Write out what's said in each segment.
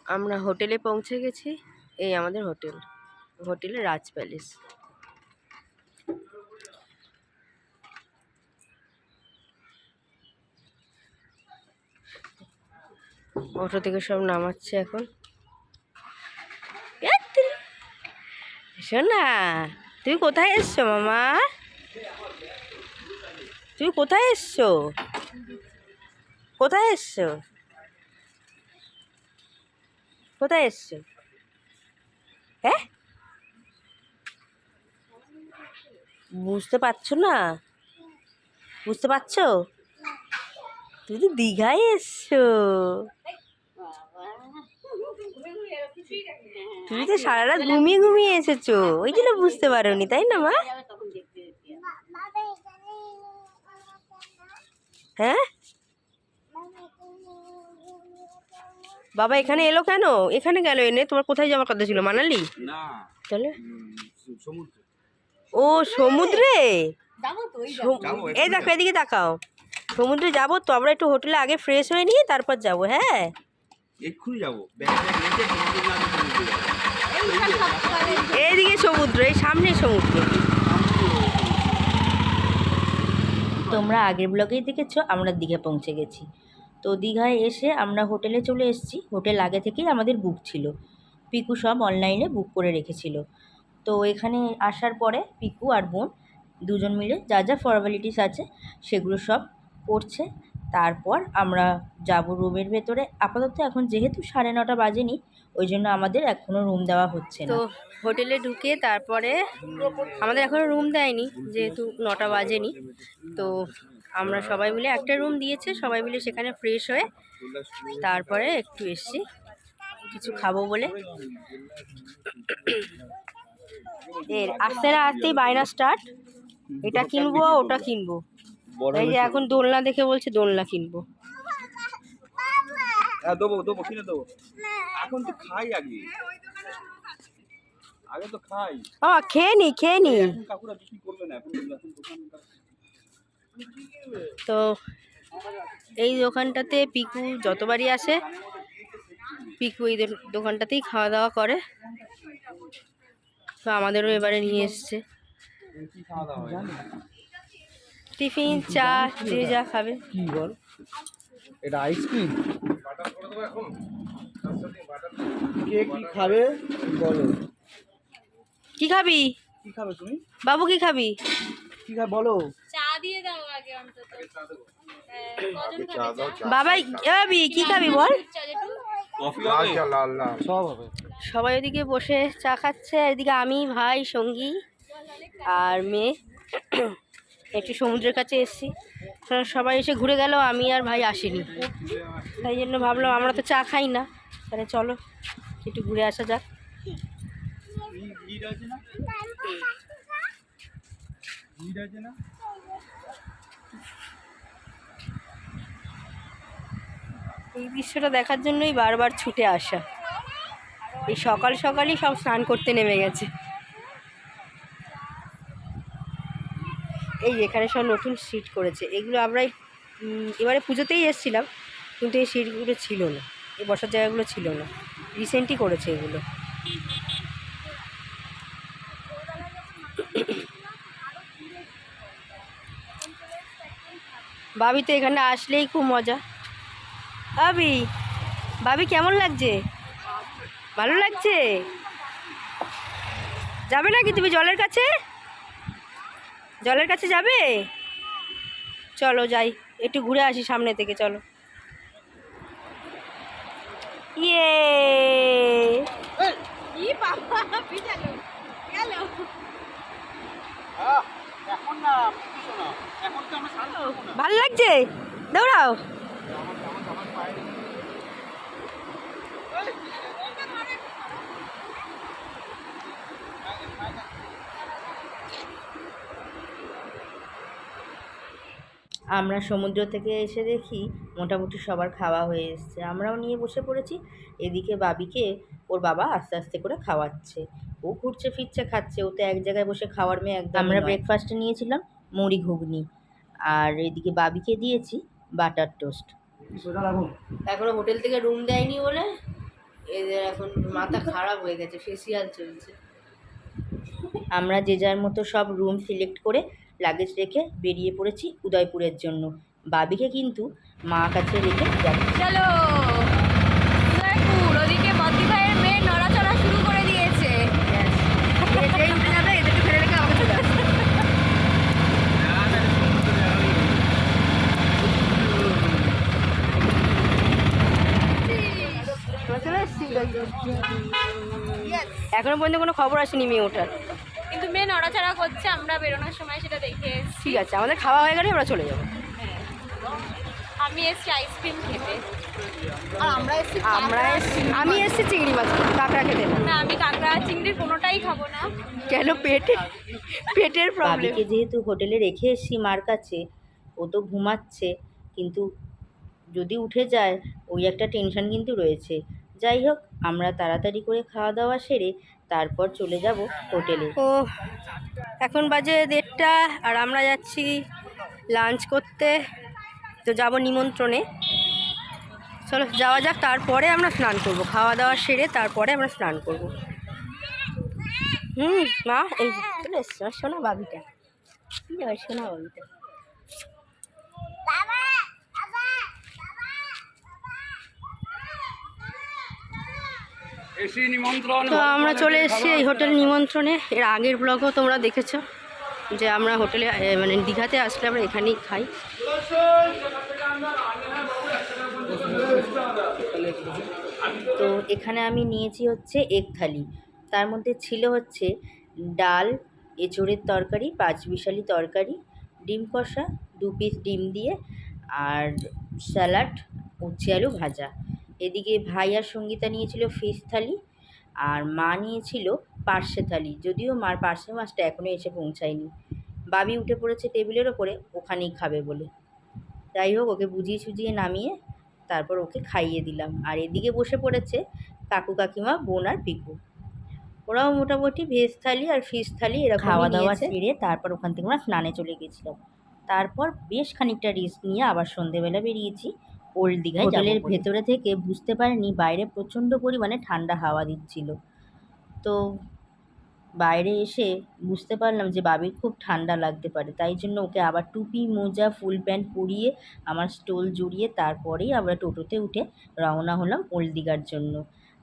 আমরা হোটেলে পৌঁছে গেছি। এই আমাদের হোটেল, হোটেলে রাজ প্যালেস। অটো থেকে সব নামাচ্ছে এখন। শোনা, তুমি কোথায় এসছো মামা? তুমি কোথায় এসছো? কোথায় এসছো? কোথায় এসছো? হ্যাঁ, বুঝতে পারছো না? বুঝতে পারছো? তুমি তো দীঘায় এসছো। তুমি তো সারা রাত ঘুমিয়ে ঘুমিয়ে এসেছো, ওই জন্য বুঝতে পারোনি, তাই না মা? হ্যাঁ, বাবা এখানে এলো কেন? এখানে গেল এনে? তোমার কোথায় যাওয়ার কথা ছিল? মানালি? না, তাহলে ও সমুদ্রে। এই দেখো, এদিকে তাকাও। সমুদ্রে যাবো তো, আমরা একটু হোটেলে আগে ফ্রেশ হয়ে নিয়ে তারপর যাবো। হ্যাঁ, এক্ষুনি যাবো। এইদিকে সমুদ্র, এই সামনে সমুদ্র। তোমরা আগের ব্লগেই দেখেছো আমরা দীঘা পৌঁছে গেছি। তো দীঘায় এসে আমরা হোটেলে চলে এসেছি। হোটেল আগে থেকেই আমাদের বুক ছিল, পিকু সব অনলাইনে বুক করে রেখেছিল। তো এখানে আসার পরে পিকু আর বোন দুজন মিলে যা যা ফর্মালিটিস আছে সেগুলো সব করছে। তারপর আমরা যাব রুমের ভেতরে। আপাতত এখন যেহেতু 9:30 বাজেনি, ওই জন্য আমাদের এখনও রুম দেওয়া হচ্ছে না। তো হোটেলে ঢুকে তারপরে আমাদের এখনও রুম দেয়নি, যেহেতু 9টা বাজেনি। তো আমরা সবাই মিলে একটা রুম দিয়েছে, সবাই মিলে সেখানে ফ্রেশ হয়ে তারপরে একটু এসছি কিছু খাবো বলে। এর আসতে না আসতেই বায়না স্টার্ট, এটা কিনবো ওটা কিনবো। এই যে এখন দোলনা দেখে বলছে দোলনা কিনবো। খেয়ে নি। তো এই দোকানটাতে পিকু যতবারই আসে, পিকু এই দোকানটাতেই খাওয়া দাওয়া করে। তো আমাদেরও এবারে নিয়ে এসছে টিফিন, চা, যে যা খাবে। কি বল, এটা আইসক্রিম? কে কি খাবে বলো? কি খাবি? কি খাবে তুমি বাবু? কি খাবি? কি খাবে বলো? চা দিয়ে দাও আগে অন্তত। বাবাই খাবি? কি খাবি বল? সব হবে। সবাই ওদিকে বসে চা খাচ্ছে, এদিকে আমি, ভাই, সঙ্গী আর মেয়ে একটু সমুদ্রের কাছে এসেছি। সবাই এসে ঘুরে গেল, আমি আর ভাই আসিনি। তাই জন্য ভাবলাম আমরা তো চা খাই না, তাহলে চলো একটু ঘুরে আসা যাক। এই দৃশ্যটা দেখার জন্যই বারবার ছুটে আসা। এই সকাল সকালই সব স্নান করতে নেমে গেছে। এই এখানে সব নতুন সিট করেছে, এগুলো আমরা এবারে পুজোতেই এসেছিলাম, কিন্তু এই সিটগুলো ছিল না, এই বসার জায়গাগুলো ছিল না, রিসেন্টই করেছে এগুলো। ভাবি তো এখানে আসলেই খুব মজা। ভাবি কেমন লাগছে? ভালো লাগছে? যাবে নাকি তুমি জলের কাছে? জলের কাছে যাবে? চলো যাই, একটু ঘুরে আসি সামনে থেকে, চলো। ইয়ে ভালো লাগছে? দৌড়াও। আমরা সমুদ্র থেকে এসে দেখি মোটামুটি সবার খাওয়া হয়ে এসছে, আমরাও নিয়ে বসে পড়েছি। এদিকে বাবিকে ওর বাবা আস্তে আস্তে করে খাওয়াচ্ছে, ও ঘুরছে ফিরছে খাচ্ছে, ও তো এক জায়গায় বসে খাওয়ার মেয়ে একদম। আমরা ব্রেকফাস্টে নিয়েছিলাম মুড়ি ঘুগনি, আর এদিকে বাবিকে দিয়েছি বাটার টোস্ট। এখনো হোটেল থেকে রুম দেয়নি বলে এদের এখন মাথা খারাপ হয়ে গেছে, ফেসিয়াল চলছে। আমরা যে যার মতো সব রুম সিলেক্ট করে লাগেজ রেখে বেরিয়ে পড়েছি উদয়পুরের জন্য। বাবিকে কিন্তু মা কাছে রেখে যাচ্ছি। চলো উদয়পুর। ওদিকে বদ্দি ভাইয়ের মেয়ে নড়াচড়া শুরু করে দিয়েছে। যেই উঠে যাবে এদেরকে ফেলে রেখে আমাকে চলে আসবে। এখনো পর্যন্ত কোনো খবর আসেনি মেয়ে ওঠার। কিন্তু মেয়ে নড়াচড়া করছে, আমরা বেরোনোর সময় সেটা দেখে এসেছি। ঠিক আছে, আমাদের খাওয়া হয়ে গেলে আমরা চলে যাবো। হ্যাঁ, আমি এসেছি আইসক্রিম খেতে। আর আমরা এসেছি আমি এসেছি চিংড়ি মাছ কাঁকড়া খেতে। না, আমি কাঁকড়া চিংড়ি কোনোটাই খাবো না। কেন? পেটের প্রবলেম। বাবিকে যেহেতু হোটেলে রেখে এসেছি মার কাছে, ও তো ঘুমাচ্ছে, কিন্তু যদি উঠে যায় ওই একটা টেনশন কিন্তু রয়েছে। যাই হোক, আমরা তাড়াতাড়ি করে খাওয়া দাওয়া সেরে তারপর চলে যাব হোটেলে। ও এখন বাজে 1:30 আর আমরা যাচ্ছি লাঞ্চ করতে। তো যাব নিমন্ত্রণে। চলো যাওয়া যাক, তারপরে আমরা স্নান করব। খাওয়া দাওয়া সেরে তারপরে আমরা স্নান করব। মা এই চলে এসছো শোনা বাবিটা, শোনা বাবিটা। তো আমরা চলে এসেছি এই হোটেল নিমন্ত্রণে। এর আগের ব্লগও তোমরা দেখেছো যে আমরা হোটেলে মানে দীঘাতে আসলে আমরা এখানেই খাই। তো এখানে আমি নিয়েছি হচ্ছে এগ থালি। তার মধ্যে ছিল হচ্ছে ডাল, এঁচোড়ের তরকারি, পাঁচমিশালি তরকারি, ডিম কষা, 2 পিস ডিম দিয়ে, আর স্যালাড, উচ্ছে আলু ভাজা। এদিকে ভাই আর সঙ্গীতা নিয়েছিল ফিশ থালি, আর মা নিয়েছিল পার্শে থালি। যদিও মার পার্শে মাছটা এখনও এসে পৌঁছায়নি। বাবি উঠে পড়েছে টেবিলের ওপরে ওখানেই খাবে বলে। যাই হোক, ওকে বুঝিয়ে সুজিয়ে নামিয়ে তারপর ওকে খাইয়ে দিলাম। আর এদিকে বসে পড়েছে কাকু কাকিমা, বোন আর পিকু। ওরাও মোটামুটি ভেজ থালি আর ফিশ থালি এরকম খাওয়া দাওয়া সেরে তারপর ওখান থেকে আমরা স্নানে চলে গেছিলাম। তারপর বেশ খানিকটা রেস্ট নিয়ে আবার সন্ধেবেলা বেরিয়েছি ওল্ড দীঘায়। হোটেলের ভেতরে থেকে বুঝতে পারিনি বাইরে প্রচণ্ড পরিমাণে ঠান্ডা হাওয়া দিচ্ছিল। তো বাইরে এসে বুঝতে পারলাম যে বাবির খুব ঠান্ডা লাগতে পারে, তাই জন্য ওকে আবার টুপি, মোজা, ফুল প্যান্ট পরিয়ে আমার স্টোল জড়িয়ে তারপরেই আমরা টোটোতে উঠে রওনা হলাম ওল্ড দীঘার জন্য।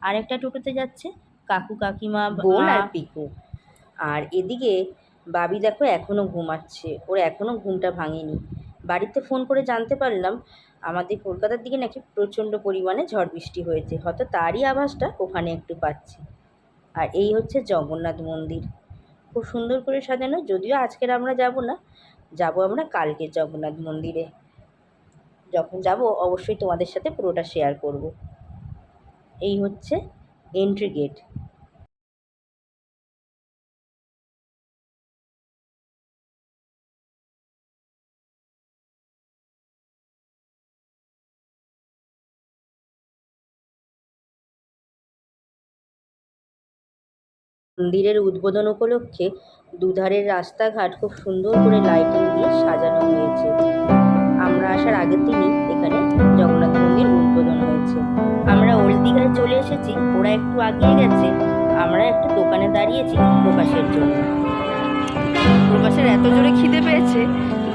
আর একটা টোটোতে যাচ্ছে কাকু কাকিমা, বোন আর পিকু। আর এদিকে বাবি দেখো এখনও ঘুমাচ্ছে, ওর এখনও ঘুমটা ভাঙেনি। বাড়িতে ফোন করে জানতে পারলাম আমাদের কলকাতার দিকে নাকি প্রচণ্ড পরিমাণে ঝড় বৃষ্টি হয়েছে, হয়তো তারই আভাসটা ওখানে একটু পাচ্ছি। আর এই হচ্ছে জগন্নাথ মন্দির, খুব সুন্দর করে সাজানো। যদিও আজকের আমরা যাব না, যাব আমরা কালকে জগন্নাথ মন্দিরে। যখন যাব অবশ্যই তোমাদের সাথে পুরোটা শেয়ার করব। এই হচ্ছে এন্ট্রি গেট। মন্দিরের উদ্বোধন উপলক্ষে দুধারের রাস্তাঘাট খুব সুন্দর করে লাইটিং দিয়ে সাজানো হয়েছে। আমরা আসার আগের দিনই এখানে জগন্নাথ মন্দির উদ্বোধন হয়েছে। আমরা ওল্ড দীঘায় চলে এসেছি, ওরা একটু আগিয়ে গেছে। আমরা একটা দোকানে দাঁড়িয়েছি প্রকাশের জন্য। প্রকাশের এত জোরে খিদে পেয়েছে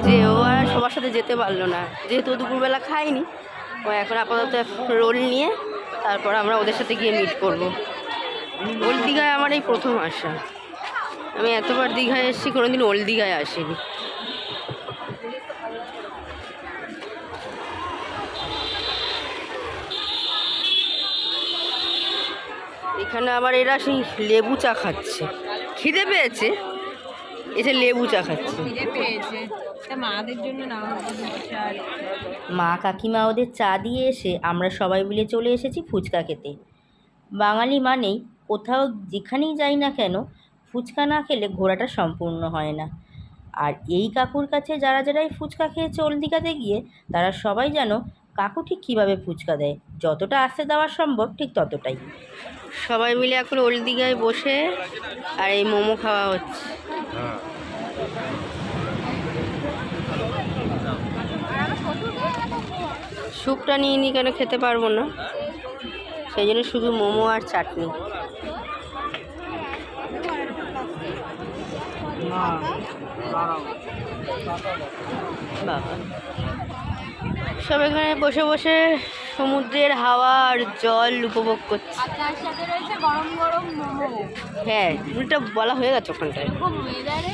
যে ও আর সবার সাথে যেতে পারলো না, যেহেতু দুপুরবেলা খাইনি। ও এখন আপাতত রোল নিয়ে তারপর আমরা ওদের সাথে গিয়ে মিট করবো। ওল্ড দীঘায় আমার এই প্রথম আসা। আমি এতবার দীঘায় এসেছি, কোনোদিন ওল্ড দীঘায় আসিনি। এখানে আবার এরা সেই লেবু চা খাচ্ছে, খিদে পেয়েছে এসে লেবু চা খাচ্ছে। মাদের জন্য না, মা কাকিমা ওদের চা দিয়ে এসে আমরা সবাই মিলে চলে এসেছি ফুচকা খেতে। বাঙালি মানেই কোথাও যেখানেই যাই না কেন ফুচকা না খেলে ঘোরাটা সম্পূর্ণ হয় না। আর এই কাকুর কাছে যারা যারাই ফুচকা খেয়েছে ওল্ড দীঘাতে গিয়ে, তারা সবাই জানো কাকু ঠিক কীভাবে ফুচকা দেয়, যতটা আস্তে দেওয়া সম্ভব ঠিক ততটাই। সবাই মিলে এখন ওল্ড দীঘায় বসে আর এই মোমো খাওয়া হচ্ছে। স্যুপটা নিয়ে কেন খেতে পারবো না, সেই জন্য শুধু মোমো আর চাটনি। বাবা, সব এখানে বসে বসে সমুদ্রের হাওয়া আর জল উপভোগ করছে। আর তার সাথে রয়েছে গরম গরম মোমো। হ্যাঁ, ওটা বলা হয়ে গেছে ওখানটায়। এরকম ওয়েদারে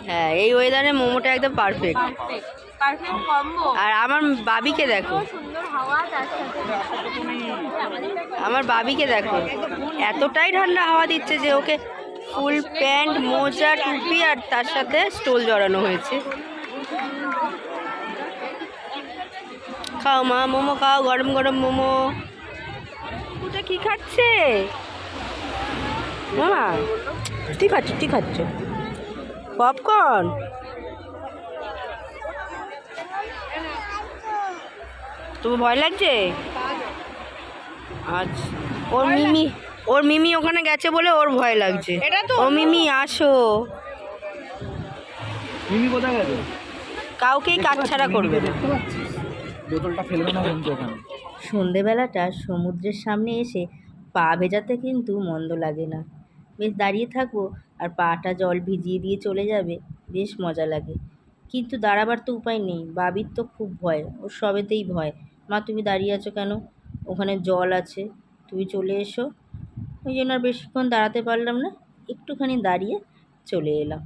হ্যাঁ, এই ওয়েদারে মোমোটা একদম পারফেক্ট। Perfect perfect combo. আর আমার বাবিকে দেখো, সুন্দর হাওয়া তার সাথে আমার বাবিকে দেখো, এতটাই ঠান্ডা হাওয়া দিচ্ছে যে ওকে ফুল প্যান্ট, মোজা, টুপি আর তার সাথে স্টোল জড়ানো হয়েছে। খাও মা, মোমো খাও, গরম গরম মোমো। ওটা কি খাচ্ছে মামা? তুই খাচ্ছ পপকর্ন? তোমার ভয় লাগছে? আচ্ছা, ওর মিমি ওখানে গেছে বলে ওর ভয় লাগছে। ও মিমি আসো। মিমি কোথায় গেছে? কাউকেই কাজ ছাড়া করবে না। বোতলটা ফেলবে না কিন্তু ওখানে। সন্ধেবেলাটা সমুদ্রের সামনে এসে পা ভেজাতে কিন্তু মন্দ লাগে না। বেশ দাঁড়িয়ে থাকবো আর পাটা জল ভিজিয়ে দিয়ে চলে যাবে, বেশ মজা লাগে। কিন্তু দাঁড়াবার তো উপায় নেই, বাবির তো খুব ভয়, ওর সবেতেই ভয়। মা তুমি দাঁড়িয়ে আছো কেন? ওখানে জল আছে, তুমি চলে এসো। ওই জন্য আর বেশিক্ষণ দাঁড়াতে পারলাম না, একটুখানি দাঁড়িয়ে চলে এলাম।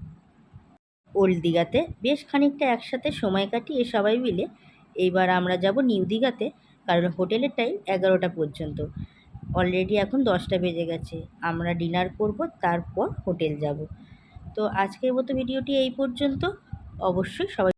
ওল্ড দীঘাতে বেশ খানিকটা একসাথে সময় কাটিয়ে সবাই মিলে এইবার আমরা যাব নিউ দীঘাতে, কারণ হোটেলের টাইম 11টা পর্যন্ত। অলরেডি এখন 10টা বেজে গেছে, আমরা ডিনার করব, তারপর হোটেল যাব। তো আজকের মতো ভিডিওটি এই পর্যন্ত। অবশ্যই সবাই